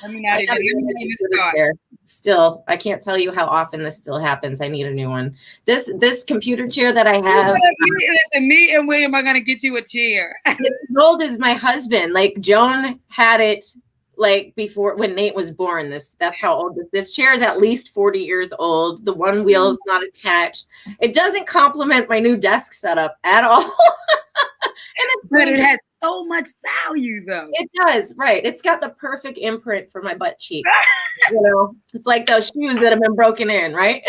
let me not even start. Still, I can't tell you how often this still happens. I need a new one. This computer chair that I have. Listen, me and William are gonna get you a chair. It's as old as my husband. Like Joan had it like before when Nate was born. That's how old this chair is. At least 40 years old. The one wheel is not attached. It doesn't complement my new desk setup at all. But it has so much value, though. It does, right? It's got the perfect imprint for my butt cheeks. You know, it's like those shoes that have been broken in, right?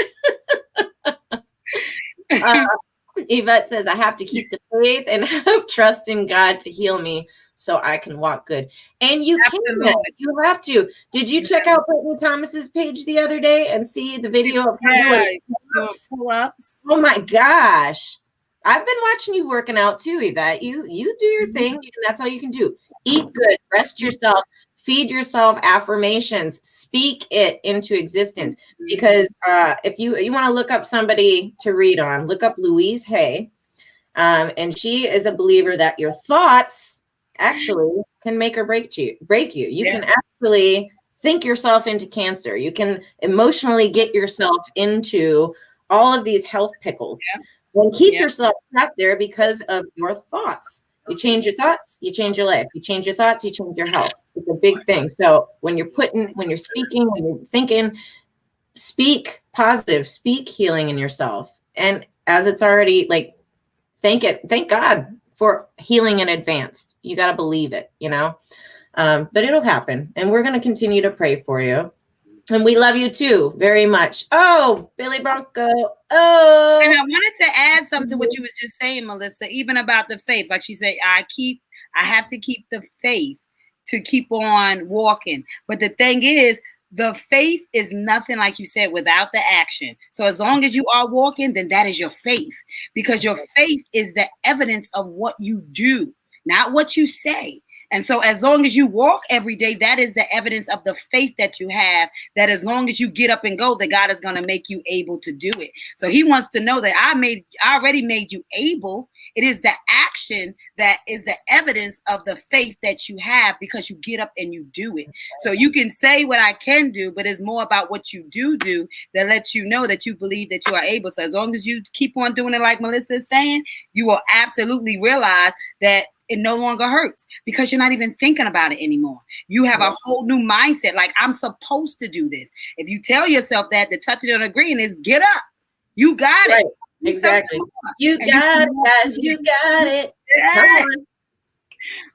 Yvette says, I have to keep the faith and have trust in God to heal me so I can walk good. And you can. You have to. Did you check out Brittany Thomas's page the other day and see the video of her doing pull-ups? Oh my gosh. I've been watching you working out too, Yvette. You do your thing. That's all you can do. Eat good, rest yourself, feed yourself affirmations, speak it into existence. Because if you want to look up somebody to read on, look up Louise Hay. And she is a believer that your thoughts actually can make or break you. You can actually think yourself into cancer. You can emotionally get yourself into all of these health pickles. And keep yourself trapped there because of your thoughts. You change your thoughts, you change your life. You change your thoughts, you change your health. It's a big thing. So when you're speaking, when you're thinking, speak positive, speak healing in yourself. And as it's already like, thank God for healing in advance. You got to believe it, you know, but it'll happen. And we're going to continue to pray for you. And we love you too, very much. Oh, Billy Bronco. Oh. And I wanted to add something to what you was just saying, Melissa, even about the faith. Like she said, I have to keep the faith to keep on walking. But the thing is, the faith is nothing, like you said, without the action. So as long as you are walking, then that is your faith. Because your faith is the evidence of what you do, not what you say. And so as long as you walk every day, that is the evidence of the faith that you have, that as long as you get up and go, that God is going to make you able to do it. So he wants to know that I already made you able. It is the action that is the evidence of the faith that you have, because you get up and you do it. So you can say what I can do, but it's more about what you do that lets you know that you believe that you are able. So as long as you keep on doing it like Melissa is saying, you will absolutely realize that it no longer hurts, because you're not even thinking about it anymore. You have a whole new mindset. Like, I'm supposed to do this. If you tell yourself that, the touch it on the green is get up. You got it. Exactly. You got it, guys. You got it. Yeah. Come on.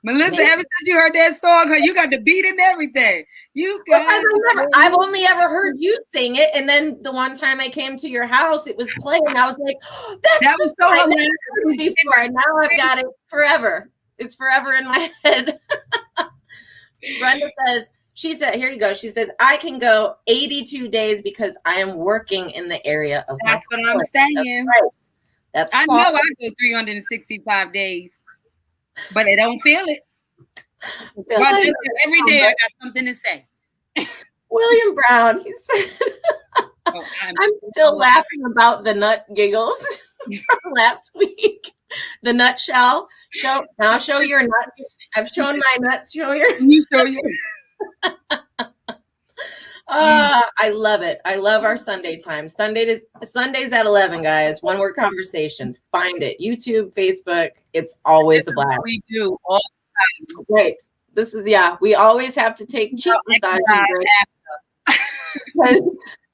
Melissa, ever since you heard that song, you got the beat and everything. You got it. I've only ever heard you sing it, and then the one time I came to your house, it was playing. I was like, oh, that was so hilarious before. Now I've got it forever. It's forever in my head. Brenda says, she said, here you go. She says, I can go 82 days because I am working in the area of That's what I'm saying. That's right. That's I know I go 365 days, but I don't feel it. But every day I got something to say. William Brown, he said, I'm still laughing about the nut giggles from last week. The nutshell. Show your nuts. I've shown my nuts. Show your. You show your. I love it. I love our Sunday time. Sundays at 11, guys. One word conversations. Find it. YouTube, Facebook. It's always a blast. We do all the time. Great. This is we always have to take cheap massage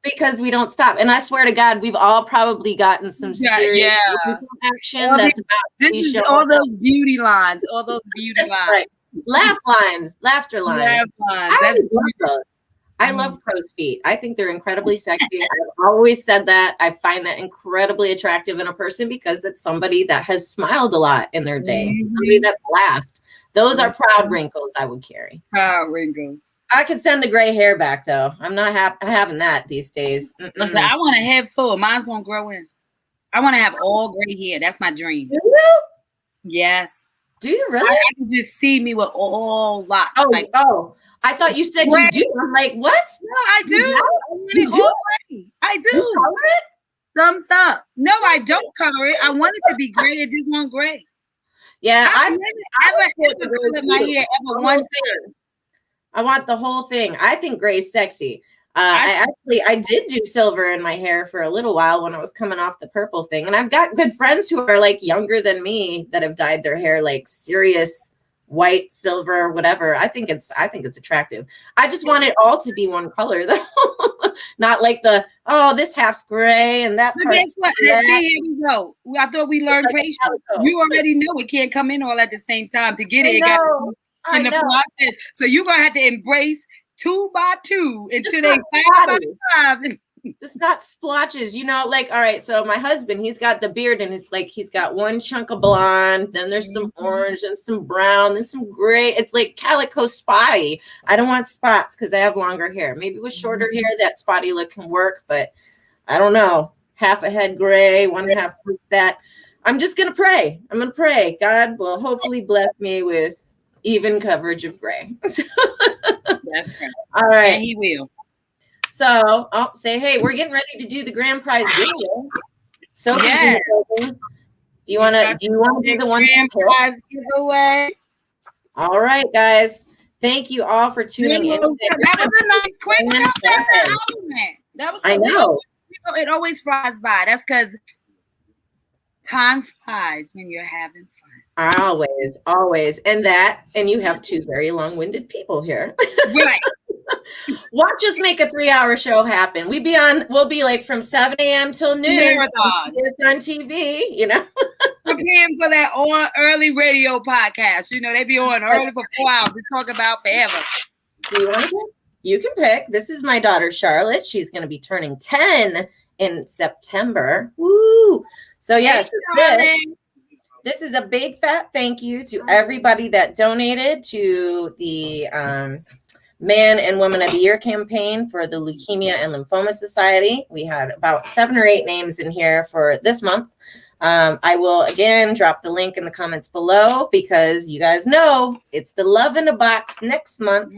because we don't stop. And I swear to God, we've all probably gotten some serious action that's about all those beauty lines. All those beauty lines. Right. Laughter lines. I love crow's feet. I think they're incredibly sexy. I've always said that. I find that incredibly attractive in a person because that's somebody that has smiled a lot in their day. Somebody that's laughed. Those are proud wrinkles I would carry. Proud wrinkles. I could send the gray hair back, though. I'm not having that these days. Listen, I want a head full. Mine's going to grow in. I want to have all gray hair. That's my dream. Do you? Yes. Do you really? I can just see me with all locks. I thought you said you do. I'm like, what? No, I do. You do? I do. You color it? Thumbs up. No, I don't color it. I want it to be gray. It just won't gray. Yeah, I've never colored my hair ever once. I want the whole thing. I think gray's sexy. I did do silver in my hair for a little while when I was coming off the purple thing. And I've got good friends who are like younger than me that have dyed their hair like serious white, silver, whatever. I think it's attractive. I just want it all to be one color though. Not like this half's gray and that part's guess what? Here we go. I thought we learned patience. You already know it can't come in all at the same time. To get it, it got in the process. So you're gonna have to embrace 2 by 2 until they 5 by 5. Just not splotches, like, all right, so my husband, he's got the beard and he's got one chunk of blonde, then there's some orange and some brown, then some gray. It's like calico spotty. I don't want spots because I have longer hair. Maybe with shorter hair, that spotty look can work, but I don't know. Half a head gray, 1/2 that. I'm just going to pray. I'm going to pray. God will hopefully bless me with even coverage of gray. That's right. All right. And he will. So I'll say, hey, we're getting ready to do the grand prize giveaway. So do you want to do the one grand prize giveaway? All right, guys. Thank you all for tuning in. That was a nice quick. That was. I know. It always flies by. That's because time flies when you're having fun. Always. And you have 2 very long-winded people here. Right. Watch us make a 3-hour show happen. We'll be like from 7 a.m. till noon. Marathon. It's on TV, Preparing for that early radio podcast. They be on early for 4 hours to talk about forever. Do you want to pick? You can pick. This is my daughter, Charlotte. She's going to be turning 10 in September. Woo! So, yes, this is a big fat thank you to everybody that donated to the Man and Woman of the Year campaign for the Leukemia and Lymphoma Society. We had about 7 or 8 names in here for this month. I will again drop the link in the comments below because you guys know it's the Love in a Box next month.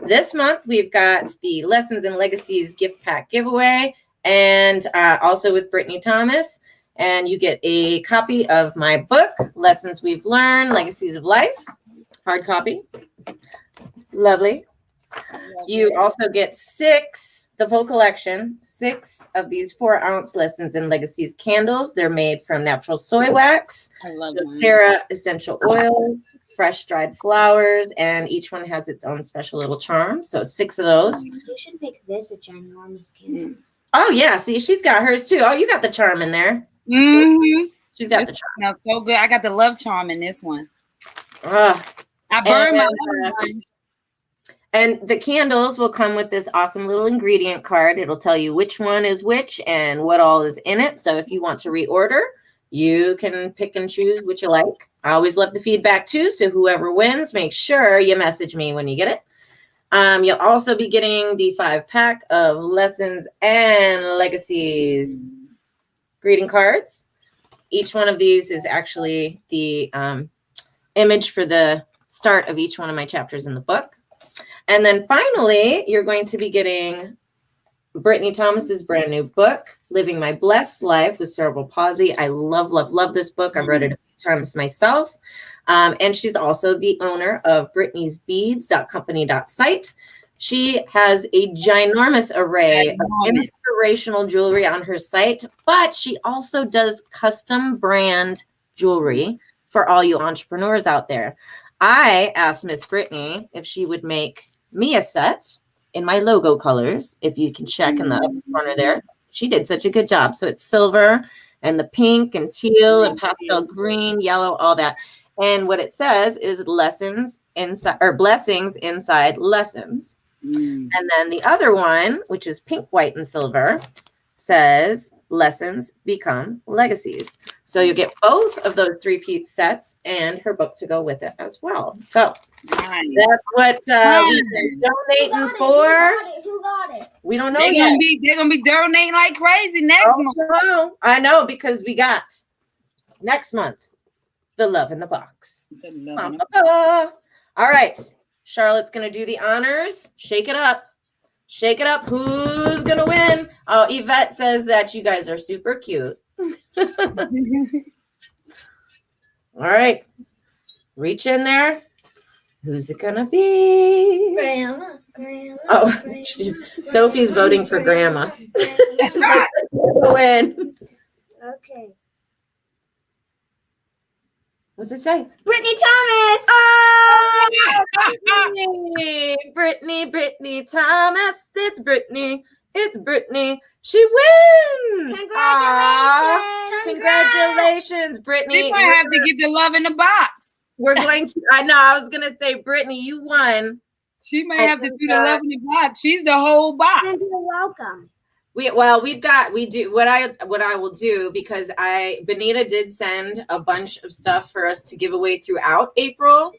This month we've got the Lessons and Legacies gift pack giveaway, and also with Brittany Thomas. And you get a copy of my book, Lessons We've Learned, Legacies of Life, hard copy. Lovely. You also get 6, the full collection, 6 of these 4-ounce Lessons and Legacies candles. They're made from natural soy wax, doTERRA essential oils, fresh dried flowers, and each one has its own special little charm. So 6 of those. You should make this a ginormous candle. Oh, yeah. See, she's got hers too. Oh, you got the charm in there. Mm-hmm. She's got the charm. Smells so good. I got the love charm in this one. I burned my one. And the candles will come with this awesome little ingredient card. It'll tell you which one is which and what all is in it. So if you want to reorder, you can pick and choose what you like. I always love the feedback too. So whoever wins, make sure you message me when you get it. You'll also be getting the 5-pack of Lessons and Legacies greeting cards. Each one of these is actually the image for the start of each one of my chapters in the book. And then finally, you're going to be getting Brittany Thomas's brand new book, Living My Blessed Life with Cerebral Palsy. I love, love, love this book. I've read it a few times myself. And she's also the owner of Brittany'sBeads.company.site. She has a ginormous array of inspirational jewelry on her site, but she also does custom brand jewelry for all you entrepreneurs out there. I asked Miss Brittany if she would make me a set in my logo colors. If you can check in the upper corner there, she did such a good job. So it's silver and the pink and teal and pastel green, yellow, all that. And what it says is lessons inside, or blessings inside lessons. And then the other one, which is pink, white, and silver, says lessons become legacies. So you get both of those 3-piece sets and her book to go with it as well. So that's what we've been donating for. Who got it? We don't know yet. They're gonna be donating like crazy next month. No, I know, because we got next month the Love in the Box. All right, Charlotte's gonna do the honors. Shake it up. Shake it up. Who's going to win? Oh, Yvette says that you guys are super cute. All right. Reach in there. Who's it going to be? Grandma. Oh, Sophie's voting for Grandma. She's like, win. Okay. What's it say? Brittany Thomas. Oh, Brittany Thomas. It's Brittany. She wins. Congratulations, Brittany. We might have to get the Love in the Box. We're going to. I know. I was going to say, Brittany, you won. She might have to do the Love in the Box. She's the whole box. You're welcome. We do what I will do, because Benita did send a bunch of stuff for us to give away throughout April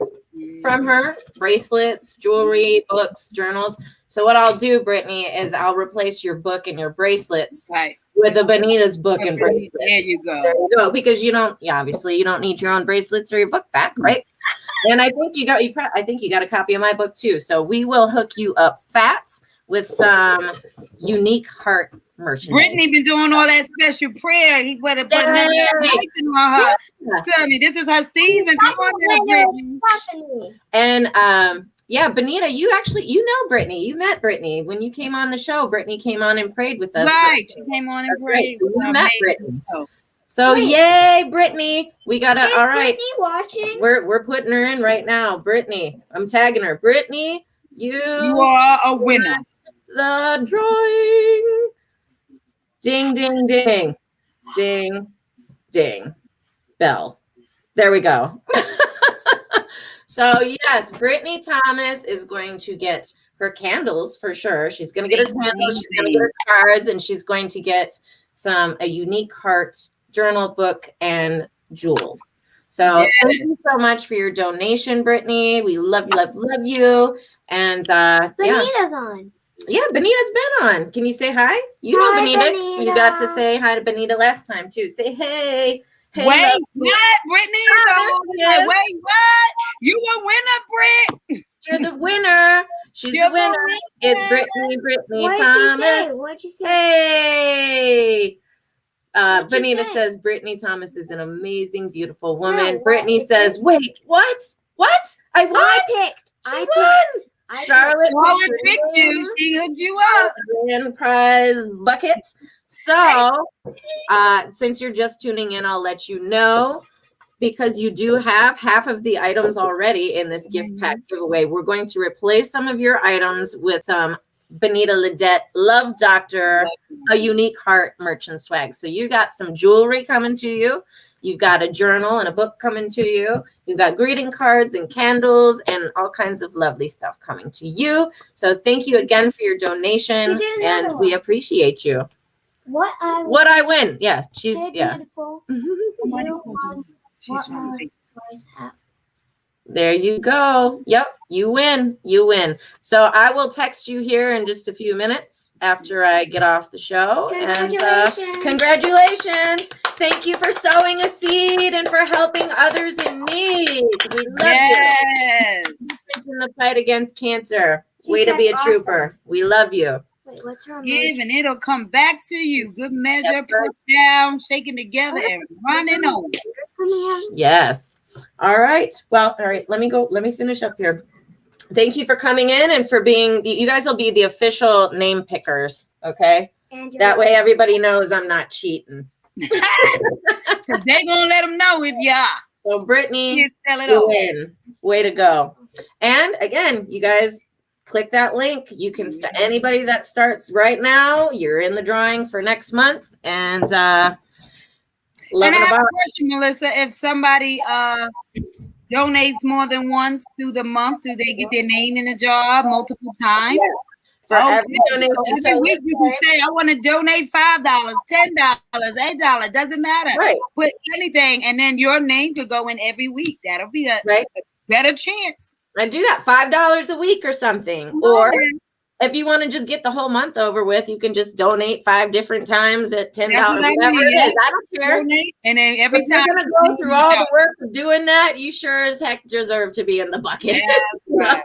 from her: bracelets, jewelry, books, journals. So what I'll do, Brittany, is I'll replace your book and your bracelets with a Benita's book and bracelets. There you go. There you go. Because obviously you don't need your own bracelets or your book back, right? And I think you got a copy of my book too. So we will hook you up fat with some unique heart merchandise. Brittany been doing all that special prayer. He put another light on her. Sonny, this is her season. Come on, Brittany. And Benita, you know Brittany. You met Brittany when you came on the show. Brittany came on and prayed with us. Right, she came on and prayed. Right. So you met Brittany. So yay, Brittany. We gotta. All right. Brittany watching? We're putting her in right now. Brittany, I'm tagging her. Brittany, you are a winner. The drawing. Ding, ding, ding. Ding, ding. Bell. There we go. So yes, Brittany Thomas is going to get her candles for sure. She's going to get her candles. She's going to get her cards, and she's going to get a unique heart journal, book, and jewels. So thank you so much for your donation, Brittany. We love you, love, love you. And Benita's on. Yeah, Benita's been on. Can you say hi? You know Benita. Benita. You got to say hi to Benita last time too. Say hey. Hey, wait, love. what? Brittany? Yes. Wait, what? You a winner, Britt. You're the winner. She's the winner. It's Brittany What did Thomas. she say? What'd you say? Hey. What'd you Benita say? says Brittany Thomas is an amazing, beautiful woman. No, Brittany what? says, wait, what? What? I won? She won. Charlotte picked you. She hooked you up. Grand prize bucket. So, since you're just tuning in, I'll let you know, because you do have half of the items already in this gift pack giveaway. We're going to replace some of your items with some Benita Ledette Love Doctor, a unique heart merchant swag. So you got some jewelry coming to you. You've got a journal and a book coming to you. You've got greeting cards and candles and all kinds of lovely stuff coming to you. So thank you again for your donation, and we appreciate you. What I win? Yeah, she's beautiful. There you go. Yep, you win. You win. So I will text you here in just a few minutes after I get off the show. Congratulations. And congratulations. Thank you for sowing a seed and for helping others in need. We love you. In the fight against cancer. Way to be a trooper. We love you. Wait, what's her Give and it'll come back to you. Good measure, pressed down, shaken together, and running over. Yes. All right. Well, all right. Let me finish up here. Thank you for coming in and for being, you guys will be the official name pickers. Okay. That way everybody knows I'm not cheating. Because they're going to let them know if you are. So Brittany, you win. Way to go. And again, you guys click that link. You can, anybody that starts right now, you're in the drawing for next month. And, and I have a question, Melissa. If somebody donates more than once through the month, do they get their name in a jar multiple times? Yes. For every donation. So every week you can say, I want to donate $5, $10, $8. Doesn't matter. Right. Put anything, and then your name could go in every week. That'll be a better chance. I do that $5 a week or something. Or if you want to just get the whole month over with, you can just donate 5 different times at $10. Whatever it is. I don't care. Donate, and then every time you're going to go through all the work of doing that, you sure as heck deserve to be in the bucket. Yes, right.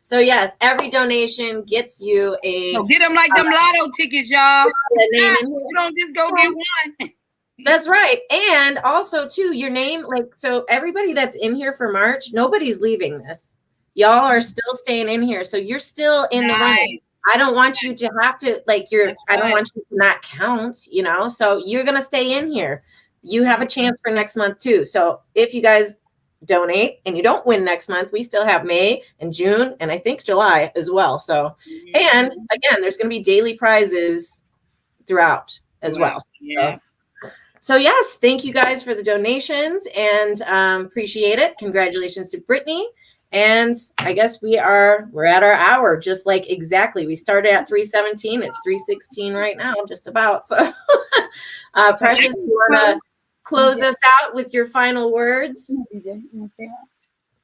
So yes, every donation gets you a. So get them like them lotto tickets, y'all. You don't just go get one. That's right. And also too, your name, like, so everybody that's in here for March, nobody's leaving this. Y'all are still staying in here. So you're still in the running. I don't want you to have to, like, I don't want you to not count, you know, so you're going to stay in here. You have a chance for next month too. So if you guys donate and you don't win next month, we still have May and June and I think July as well. So, and again, there's going to be daily prizes throughout as well. Yeah. So yes, thank you guys for the donations and appreciate it. Congratulations to Brittany. And I guess we're at our hour, just like exactly. We started at 3:17. It's 3:16 right now, just about. So Precious, you want to close us out with your final words?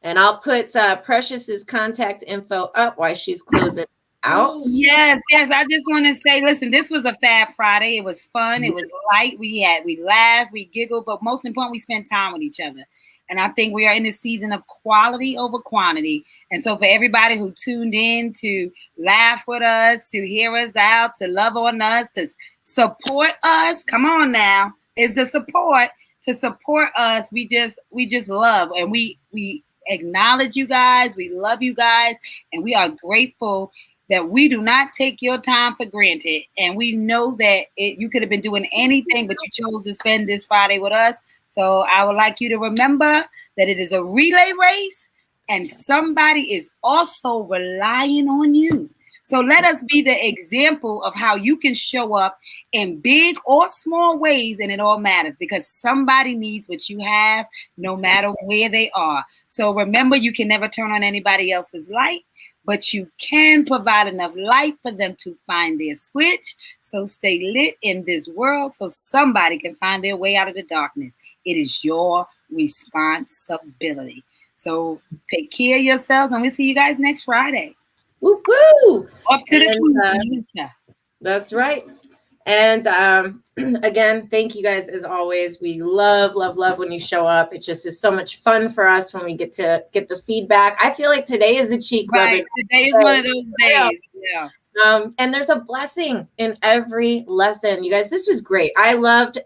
And I'll put Precious's contact info up while she's closing out. Yes. I just want to say, listen, this was a Fab Friday. It was fun. It was light. We laughed, we giggled, but most important, we spent time with each other. And I think we are in this season of quality over quantity. And so for everybody who tuned in to laugh with us, to hear us out, to love on us, to support us, come on now, is the support to support us. We just love, and we acknowledge you guys. We love you guys, and we are grateful that we do not take your time for granted. And we know that you could have been doing anything, but you chose to spend this Friday with us. So I would like you to remember that it is a relay race and somebody is also relying on you. So let us be the example of how you can show up in big or small ways, and it all matters because somebody needs what you have no matter where they are. So remember, you can never turn on anybody else's light, but you can provide enough light for them to find their switch. So stay lit in this world so somebody can find their way out of the darkness. It is your responsibility. So take care of yourselves, and we'll see you guys next Friday. Woo-hoo! Off to the That's right. And again, thank you guys as always. We love when you show up. It just is so much fun for us when we get to get the feedback. I feel like today is a cheek rubbing. Right. Today is one of those days. Yeah. And there's a blessing in every lesson. You guys, this was great. I loved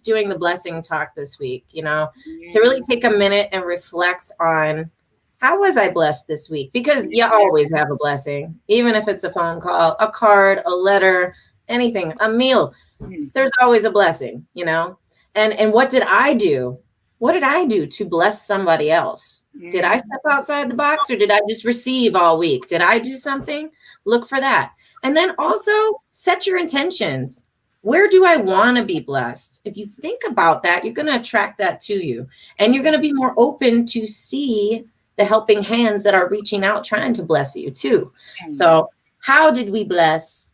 doing the blessing talk this week, to really take a minute and reflect on how was I blessed this week? Because you always have a blessing, even if it's a phone call, a card, a letter, anything, a meal. There's always a blessing, And what did I do? What did I do to bless somebody else? Did I step outside the box, or did I just receive all week? Did I do something? Look for that. And then also set your intentions. Where do I want to be blessed? If you think about that, you're going to attract that to you. And you're going to be more open to see the helping hands that are reaching out, trying to bless you too. So how did we bless?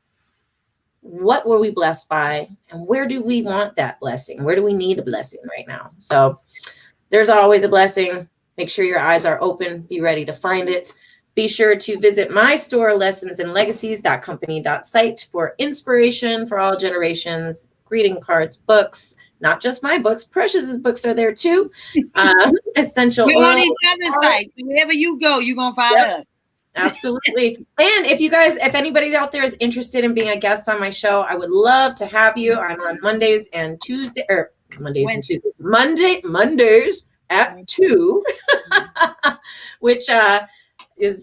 What were we blessed by? And where do we want that blessing? Where do we need a blessing right now? So there's always a blessing. Make sure your eyes are open. Be ready to find it. Be sure to visit my store, lessonsandlegacies.company.site, for inspiration for all generations, greeting cards, books, not just my books. Precious's books are there too. Essential We're oil. on each other's sites. Wherever you go, you're going to find us. Absolutely. And if anybody out there is interested in being a guest on my show, I would love to have you. I'm on Mondays and Tuesdays, Mondays at 2, which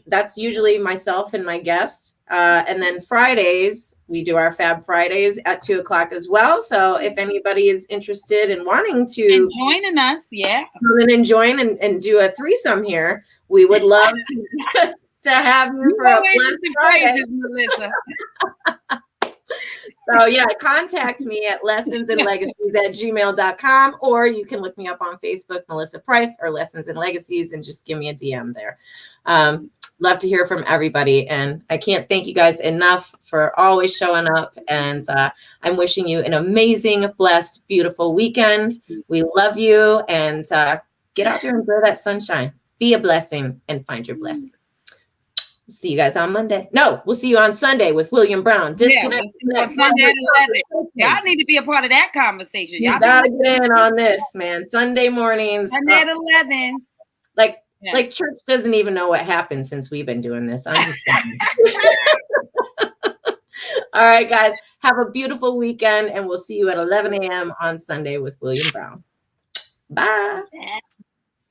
that's usually myself and my guest. And then Fridays, we do our Fab Fridays at 2:00 as well. So if anybody is interested in wanting to joining us, come in and join and do a threesome here, we would love to have you for a blessed Friday. Melissa. So contact me at lessonsandlegacies@gmail.com, or you can look me up on Facebook, Melissa Price, or Lessons and Legacies, and just give me a DM there. Love to hear from everybody. And I can't thank you guys enough for always showing up. And I'm wishing you an amazing, blessed, beautiful weekend. We love you, and get out there and enjoy that sunshine. Be a blessing and find your blessing. See you guys on Monday. No, we'll see you on Sunday with William Brown. Disconnect. Sunday at 11. Y'all need to be a part of that conversation. Y'all gotta get in on this, man. Sunday mornings. Sunday at 11. Like church doesn't even know what happened since we've been doing this. I'm just saying. All right, guys. Have a beautiful weekend, and we'll see you at 11 a.m. on Sunday with William Brown. Bye.